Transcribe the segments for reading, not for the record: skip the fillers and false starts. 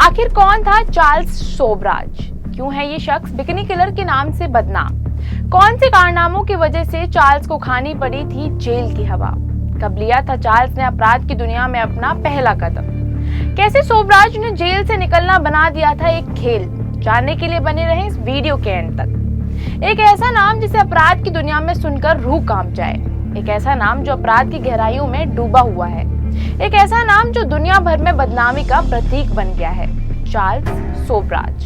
आखिर कौन था चार्ल्स सोबराज? क्यों है ये शख्स बिकनी किलर के नाम से बदनाम? कौन से कारनामों की वजह से चार्ल्स को खानी पड़ी थी जेल की हवा? कब लिया था चार्ल्स ने अपराध की दुनिया में अपना पहला कदम? कैसे सोबराज ने जेल से निकलना बना दिया था एक खेल? जानने के लिए बने रहे इस वीडियो के एंड तक। एक ऐसा नाम जिसे अपराध की दुनिया में सुनकर रूह कांप जाए, एक ऐसा नाम जो अपराध की गहराइयों में डूबा हुआ है, एक ऐसा नाम जो दुनिया भर में बदनामी का प्रतीक बन गया है, चार्ल्स सोबराज।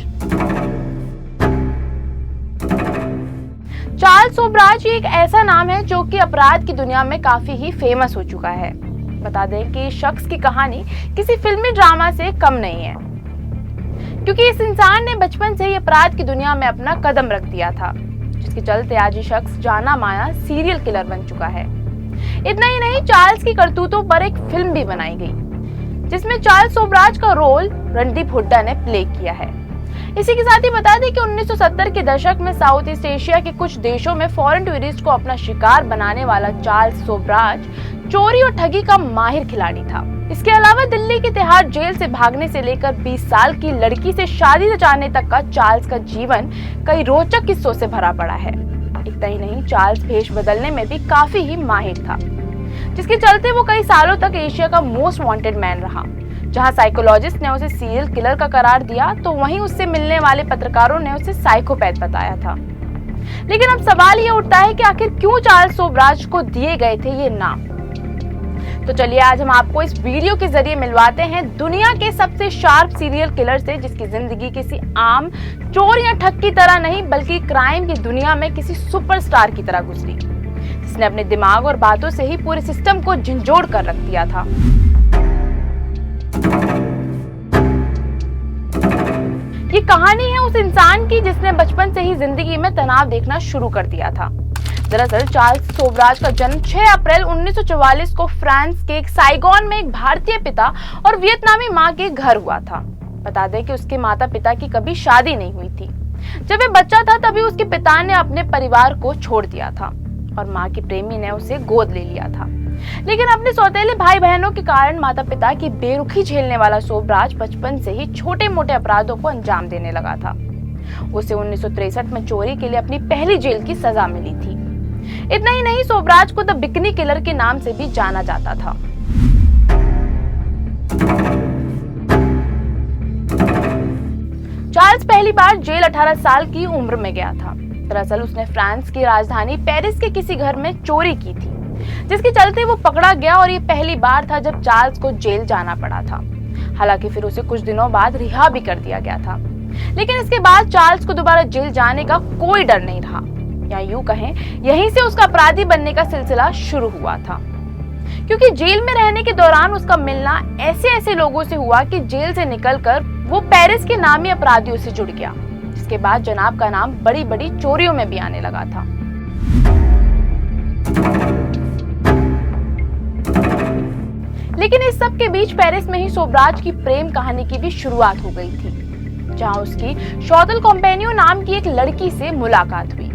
चार्ल्स सोबराज एक ऐसा नाम है जो कि अपराध की दुनिया में काफी ही फेमस हो चुका है। बता दें कि इस शख्स की कहानी किसी फिल्मी ड्रामा से कम नहीं है, क्योंकि इस इंसान ने बचपन से ही अपराध की दुनिया में अपना कदम रख दिया था, जिसके चलते आज ये शख्स जाना माना सीरियल किलर बन चुका है। इतना ही नहीं, चार्ल्स की करतूतों पर एक फिल्म भी बनाई गई, जिसमें चार्ल्स सोबराज का रोल रणदीप हुड्डा ने प्ले किया है। इसी के साथ ही बता दें कि 1970 के दशक में साउथ ईस्ट एशिया के कुछ देशों में फॉरेन टूरिस्ट को अपना शिकार बनाने वाला चार्ल्स सोबराज चोरी और ठगी का माहिर खिलाड़ी था। इसके अलावा दिल्ली की तिहाड़ जेल से भागने से लेकर 20 साल की लड़की से शादी रचाने तक का चार्ल्स का जीवन कई रोचक किस्सों से भरा पड़ा है। इतना ही नहीं, चार्ल्स भेष बदलने में भी काफी ही माहिर था, जिसके चलते वो कई सालों तक एशिया का मोस्ट वांटेड मैन रहा। जहां साइकोलॉजिस्ट ने उसे सीरियल किलर का करार दिया, तो वहीं उससे मिलने वाले पत्रकारों ने उसे साइकोपैथ बताया था। लेकिन अब सवाल ये उठता है कि आखिर क्यों चार्ल्स सोबराज को दिए गए थे ये नाम? तो चलिए आज हम आपको इस वीडियो के जरिए मिलवाते हैं दुनिया के सबसे शार्प सीरियल किलर से, जिसकी जिंदगी किसी आम चोर या ठग की तरह नहीं, बल्कि क्राइम की दुनिया में किसी सुपरस्टार की तरह गुजरी, जिसने अपने दिमाग और बातों से ही पूरे सिस्टम को झंझोड़ कर रख दिया था। ये कहानी है उस इंसान की जिसने बचपन से ही जिंदगी में तनाव देखना शुरू कर दिया था। दरअसल चार्ल्स सोबराज का जन्म 6 अप्रैल 1944 को फ्रांस के साइगोन में एक भारतीय पिता और वियतनामी मां के घर हुआ था। बता दें कि उसके माता पिता की कभी शादी नहीं हुई थी। जब वह बच्चा था तभी उसके पिता ने अपने परिवार को छोड़ दिया था और मां की प्रेमी ने उसे गोद ले लिया था। लेकिन अपने सौतेले भाई बहनों के कारण माता पिता की बेरुखी झेलने वाला सोबराज बचपन से ही छोटे मोटे अपराधों को अंजाम देने लगा था। उसे 1963 में चोरी के लिए अपनी पहली जेल की सजा मिली थी। इतना ही नहीं, सोबराज को द बिकनी किलर के नाम से भी जाना जाता था। चार्ल्स पहली बार जेल 18 साल की उम्र में गया था। दरअसल उसने फ्रांस की राजधानी पेरिस के किसी घर में चोरी की थी, जिसके चलते वो पकड़ा गया और ये पहली बार था जब चार्ल्स को जेल जाना पड़ा था। हालांकि फिर उसे कुछ दिनों बाद रिहा भी कर दिया गया था। लेकिन इसके बाद चार्ल्स को दोबारा जेल जाने का कोई डर नहीं रहा, या यूं कहें यहीं से उसका अपराधी बनने का सिलसिला शुरू हुआ था। क्योंकि जेल में रहने के दौरान उसका मिलना ऐसे लोगों से हुआ कि जेल से निकलकर वो पेरिस के नामी अपराधियों से जुड़ गया, जिसके बाद जनाब का नाम बड़ी बड़ी चोरियों में भी आने लगा था। लेकिन इस सब के बीच पेरिस में ही सोबराज की प्रेम कहानी की भी शुरुआत हो गई थी, जहां उसकी शौतल कॉम्पेनियो नाम की एक लड़की से मुलाकात हुई।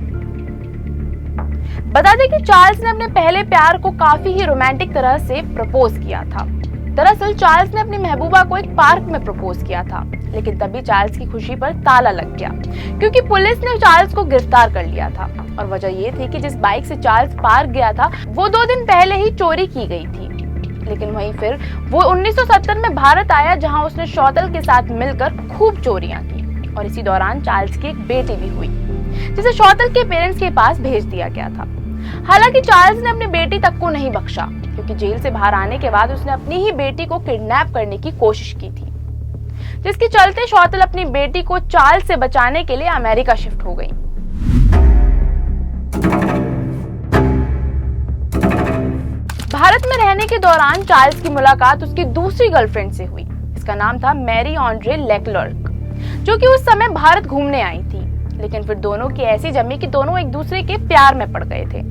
बता दें कि चार्ल्स ने अपने पहले प्यार को काफी ही रोमांटिक तरह से प्रपोज किया था। दरअसल चार्ल्स ने अपनी महबूबा को एक पार्क में प्रपोज किया था, लेकिन तभी चार्ल्स की खुशी पर ताला लग गया, क्योंकि पुलिस ने चार्ल्स को गिरफ्तार कर लिया था। और वजह ये थी कि जिस बाइक से चार्ल्स पार्क गया था वो 2 दिन पहले ही चोरी की गई थी। लेकिन वहीं फिर वो 1970 में भारत आया, जहां उसने शौतल के साथ मिलकर खूब चोरियां की। और इसी दौरान चार्ल्स की एक बेटी भी हुई, जिसे शौतल के पेरेंट्स के पास भेज दिया गया था। हालांकि चार्ल्स ने अपनी बेटी तक को नहीं बख्शा, क्योंकि जेल से बाहर आने के बाद उसने अपनी ही बेटी को किडनैप करने की कोशिश की थी, जिसके चलते शौतल अपनी बेटी को चार्ल्स से बचाने के लिए अमेरिका शिफ्ट हो गई। भारत में रहने के दौरान चार्ल्स की मुलाकात उसकी दूसरी गर्लफ्रेंड से हुई। इसका नाम था मैरी ऑन्ड्रे लेक्लर्क, जो कि उस समय भारत घूमने आई थी। लेकिन फिर दोनों की ऐसी जमी कि दोनों एक दूसरे के प्यार में पड़ गए थे,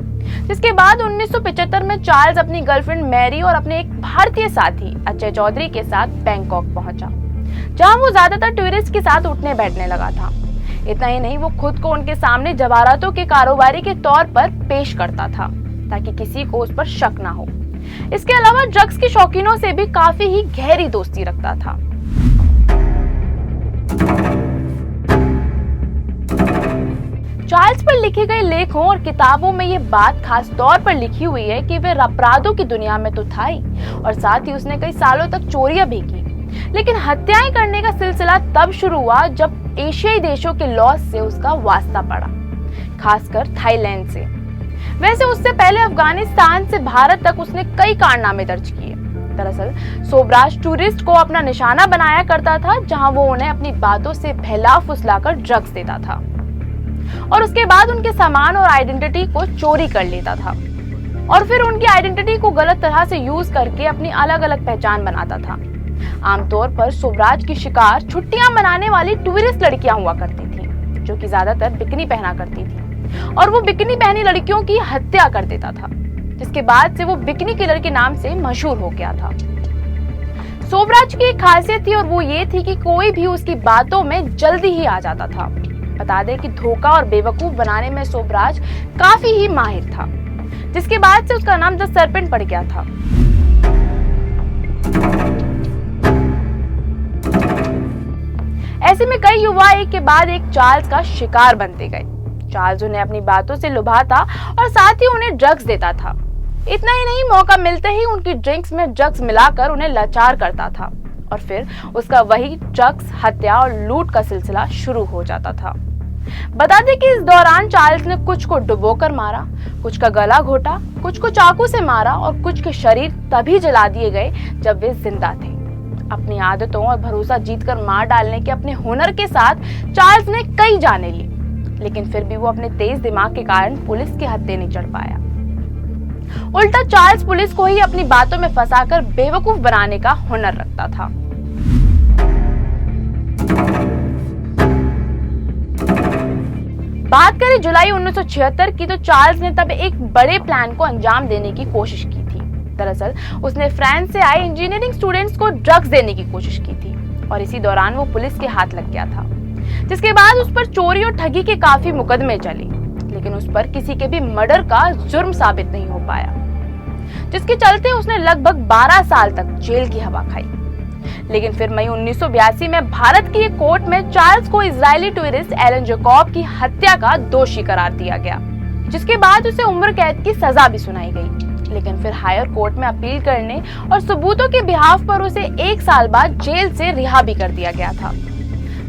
जिसके बाद 1975 में चार्ल्स अपनी गर्लफ्रेंड मैरी और अपने एक भारतीय साथी अजय चौधरी के साथ बैंकॉक पहुंचा, जहां वो ज्यादातर टूरिस्ट के साथ उठने बैठने लगा था। इतना ही नहीं, वो खुद को उनके सामने जवाहरातों के कारोबारी के तौर पर पेश करता था, ताकि किसी को उस पर शक ना हो। इसके अलावा ड्रग्स के शौकीनों से भी काफी ही गहरी दोस्ती रखता था। चार्ल्स पर लिखे गए लेखों और किताबों में ये बात खास तौर पर लिखी हुई है कि वह अपराधों की दुनिया में तो था ही, और साथ ही उसने कई सालों तक चोरियां भी की। लेकिन हत्याएं करने का सिलसिला तब शुरू हुआ जब एशियाई देशों के लॉस से उसका वास्ता पड़ा, खासकर थाईलैंड से। वैसे उससे पहले अफगानिस्तान से भारत तक उसने कई कारनामे दर्ज किए। दरअसल सोबराज टूरिस्ट को अपना निशाना बनाया करता था, जहां वो उन्हें अपनी बातों से बहला फुसलाकर ड्रग्स देता था और उसके बाद उनके सामान और आइडेंटिटी को चोरी कर लेता था और फिर उनकी आइडेंटिटी को गलत तरह से यूज करके अपनी अलग अलग पहचान बनाता था। आमतौर पर सोबराज की शिकार छुट्टियां मनाने वाली टूरिस्ट लड़कियां हुआ करती थी, जो कि ज्यादातर बिकनी पहना करती थी, और वो बिकनी पहनी लड़कियों की हत्या कर देता था, जिसके बाद से वो बिकनी किलर के नाम से मशहूर हो गया था। सोबराज की एक खासियत थी और वो ये थी कि कोई भी उसकी बातों में जल्दी ही आ जाता था। बता दें कि धोखा और बेवकूफ बनाने में सोबराज काफी ही माहिर था, जिसके बाद से उसका नाम द सर्पेंट पड़ गया था। ऐसे में कई युवा एक के बाद एक चार्ल्स का शिकार बनते गए। चार्ल्स उन्हें अपनी बातों से लुभाता और साथ ही उन्हें ड्रग्स देता था। इतना ही नहीं, मौका मिलते ही उनकी ड्रिंक्स में ड्रग्स मिलाकर उन्हें लाचार करता था और फिर उसका वही ड्रग्स, हत्या और लूट का सिलसिला शुरू हो जाता था। बता दें कि इस दौरान चार्ल्स ने कुछ को डुबोकर मारा, कुछ का गला घोटा, कुछ को चाकू से मारा और कुछ के शरीर तभी जला दिए गए जब वे जिंदा थे। अपनी आदतों और भरोसा जीतकर मार डालने के अपने हुनर के साथ चार्ल्स ने कई जानें ली, लेकिन फिर भी वो अपने तेज दिमाग के कारण पुलिस के हत्थे नहीं चढ़ पाया। उल्टा चार्ल्स पुलिस को ही अपनी बातों में फंसाकर बेवकूफ बनाने का हुनर रखता था। बात करें जुलाई 1976 की, तो चार्ल्स ने तब एक बड़े प्लान को अंजाम देने की कोशिश की थी। दरअसल उसने फ्रांस से आए इंजीनियरिंग स्टूडेंट्स को ड्रग्स देने की कोशिश की थी और इसी दौरान वो पुलिस के हाथ लग गया था, जिसके बाद उस पर चोरी और ठगी के काफी मुकदमे चले, लेकिन उस पर किसी के भी मर्डर का जुर्म साबित नहीं हो पाया, जिसके चलते उसने लगभग 12 साल तक जेल की हवा खाई। लेकिन फिर मई 1982 में भारत की एक कोर्ट में चार्ल्स को इजरायली टूरिस्ट एलन जैकब की हत्या का दोषी करार दिया गया, जिसके बाद उसे उम्र कैद की सजा भी सुनाई गई। लेकिन फिर हायर कोर्ट में अपील करने और सबूतों के बिहाफ पर उसे 1 साल बाद जेल से रिहा भी कर दिया गया था।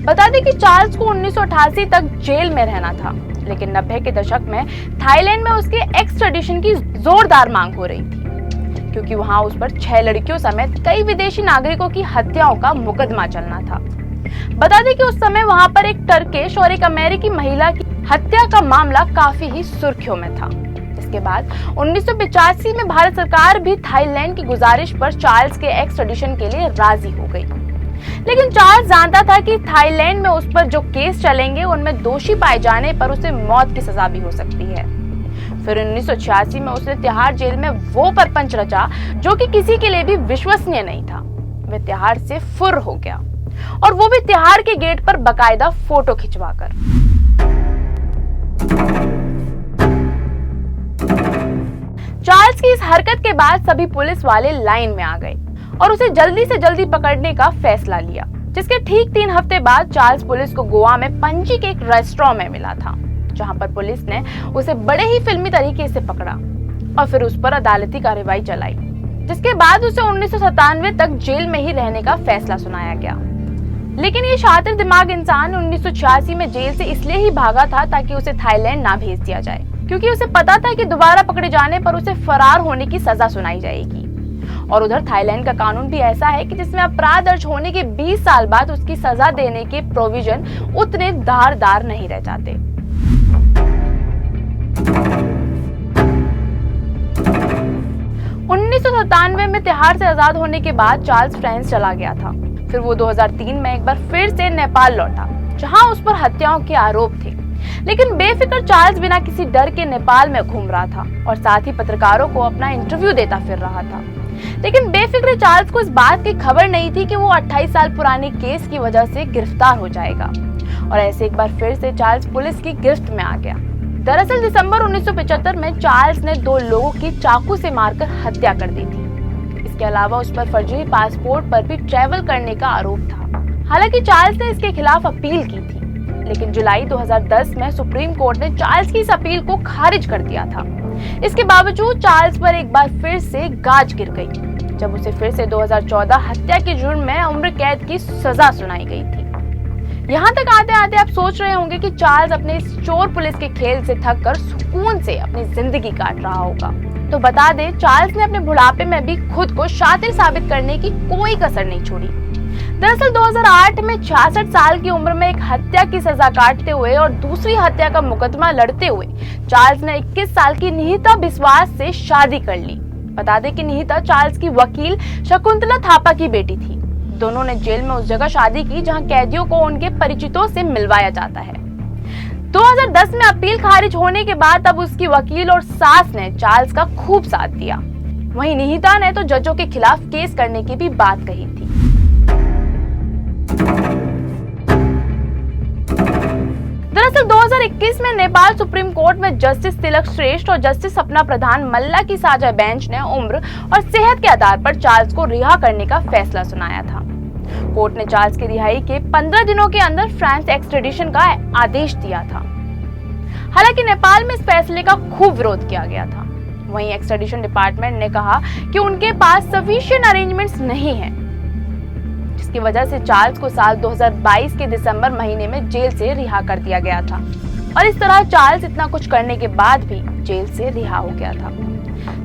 बता दें कि चार्ल्स को 1988 तक जेल में रहना था, लेकिन 90 के दशक में थाईलैंड में उसके एक्सट्रेडिशन की जोरदार मांग हो रही थी, क्योंकि वहां उस पर 6 लड़कियों समेत कई विदेशी नागरिकों की हत्याओं का मुकदमा चलना था। बता दें कि उस समय वहां पर एक टर्किश और एक अमेरिकी महिला की हत्या का मामला काफी ही सुर्खियों में था। इसके बाद 1985 में भारत सरकार भी थाईलैंड की गुजारिश पर चार्ल्स के एक्सट्रेडिशन के लिए राजी हो गई, लेकिन चार्ल्स जानता था कि थाईलैंड में उस पर जो केस चलेंगे उनमें दोषी पाए जाने पर उसे मौत की सजा भी हो सकती है। फिर 1986 में उसने तिहाड़ जेल में वो परपंच रचा जो कि किसी के लिए भी विश्वसनीय नहीं था। वह तिहाड़ से फुर हो गया, और वो भी तिहाड़ के गेट पर बकायदा फोटो खिंचवाकर। चार्ल्स की इस हरकत के बाद सभी पुलिस वाले लाइन में आ गए और उसे जल्दी से जल्दी पकड़ने का फैसला लिया, जिसके ठीक 3 हफ्ते बाद चार्ल्स पुलिस को गोवा में पणजी के एक रेस्टोरेंट में मिला था, जहां पर पुलिस ने उसे बड़े ही फिल्मी तरीके से पकड़ा और फिर उस पर अदालती कार्रवाई चलाई, जिसके बाद उसे 1997 तक जेल में ही रहने का फैसला सुनाया गया। लेकिन ये शातिर दिमाग इंसान 1986 में जेल से इसलिए ही भागा था ताकि उसे थाईलैंड ना भेज दिया जाए, क्योंकि उसे पता था कि दोबारा पकड़े जाने पर उसे फरार होने की सजा सुनाई जाएगी। और उधर थाईलैंड का कानून भी ऐसा है कि जिसमें अपराध दर्ज होने के 20 साल बाद उसकी सजा देने के प्रोविजन उतने धारदार नहीं रह जाते। उन्नीस में तिहाड़ से आजाद होने के बाद चार्ल्स फ्रांस चला गया था। फिर वो 2003 में एक बार फिर से नेपाल लौटा, जहां उस पर हत्याओं के आरोप थे। लेकिन बेफिक्र चार्ल्स बिना किसी डर के नेपाल में घूम रहा था और साथ ही पत्रकारों को अपना इंटरव्यू देता फिर रहा था। लेकिन बेफिक्र चार्ल्स को इस बात की खबर नहीं थी कि वो 28 साल पुराने केस की वजह से गिरफ्तार हो जाएगा, और ऐसे एक बार फिर से चार्ल्स पुलिस की गिरफ्त में आ गया। दरअसल दिसंबर 1975 में चार्ल्स ने 2 लोगों की चाकू से मारकर हत्या कर दी थी। इसके अलावा उस पर फर्जी पासपोर्ट पर भी ट्रैवल करने का आरोप था। हालांकि चार्ल्स ने इसके खिलाफ अपील की थी, लेकिन जुलाई 2010 में सुप्रीम कोर्ट ने चार्ल्स की इस अपील को खारिज कर दिया था। इसके बावजूद चार्ल्स पर एक बार फिर से गाज गिर गई, जब उसे फिर से 2014 हत्या के जुर्म में उम्र कैद की सजा सुनाई गई थी। यहाँ तक आते आते आप सोच रहे होंगे कि चार्ल्स अपने इस चोर पुलिस के खेल से थक कर सुकून से अपनी जिंदगी काट रहा होगा। तो बता दें, चार्ल्स ने अपने बुढ़ापे में भी खुद को शातिर साबित करने की कोई कसर नहीं छोड़ी। दरअसल 2008 में 66 साल की उम्र में एक हत्या की सजा काटते हुए और दूसरी हत्या का मुकदमा लड़ते हुए चार्ल्स ने 21 साल की निहिता बिस्वास से शादी कर ली। बता दें कि निहिता चार्ल्स की वकील शकुंतला थापा की बेटी थी। दोनों ने जेल में उस जगह शादी की जहां कैदियों को उनके परिचितों से मिलवाया जाता है। 2010 में अपील खारिज होने के बाद अब उसकी वकील और सास ने चार्ल्स का खूब साथ दिया। वहीं निहिता ने तो जजों के खिलाफ केस करने की भी बात कही थी। दरअसल 2021 में नेपाल सुप्रीम कोर्ट में जस्टिस तिलक श्रेष्ठ और जस्टिस सपना प्रधान मल्ला की साझा बेंच ने उम्र और सेहत के आधार पर चार्ल्स को रिहा करने का फैसला सुनाया था। कोर्ट ने चार्ल्स की रिहाई के 15 दिनों के अंदर फ्रांस एक्सट्रेडिशन का आदेश दिया था। हालांकि नेपाल में इस फैसले का खूब विरोध किया गया था। वहीं एक्सट्रेडिशन डिपार्टमेंट ने कहा कि उनके पास सफिशिएंट अरेंजमेंट्स नहीं है, जिसकी वजह से चार्ल्स को साल 2022 के दिसंबर महीने में जेल से रिहा कर दिया गया था। और इस तरह चार्ल्स इतना कुछ करने के बाद भी जेल से रिहा हो गया था।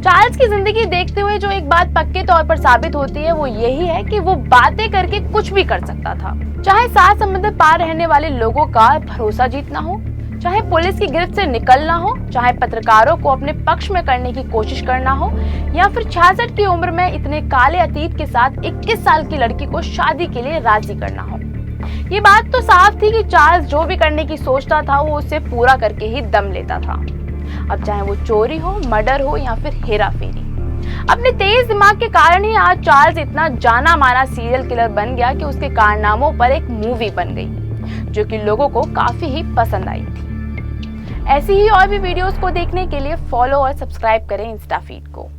चार्ल्स की जिंदगी देखते हुए जो एक बात पक्के तौर पर साबित होती है वो यही है कि वो बातें करके कुछ भी कर सकता था। चाहे सात समुद्र पार रहने वाले लोगों का भरोसा जीतना हो, चाहे पुलिस की गिरफ्त से निकलना हो, चाहे पत्रकारों को अपने पक्ष में करने की कोशिश करना हो, या फिर 66 की उम्र में इतने काले अतीत के साथ 21 साल की लड़की को शादी के लिए राजी करना हो। ये बात तो साफ थी कि चार्ल्स जो भी करने की सोचता था वो उसे पूरा करके ही दम लेता था। अब चाहे वो चोरी हो, मर्डर हो या फिर हेरा फेरी। अपने तेज दिमाग के कारण ही आज चार्ल्स इतना जाना माना सीरियल किलर बन गया कि उसके कारनामों पर एक मूवी बन गई, जो कि लोगों को काफी ही पसंद आई थी। ऐसी ही और भी वीडियोस को देखने के लिए फॉलो और सब्सक्राइब करें इंस्टा फीड को।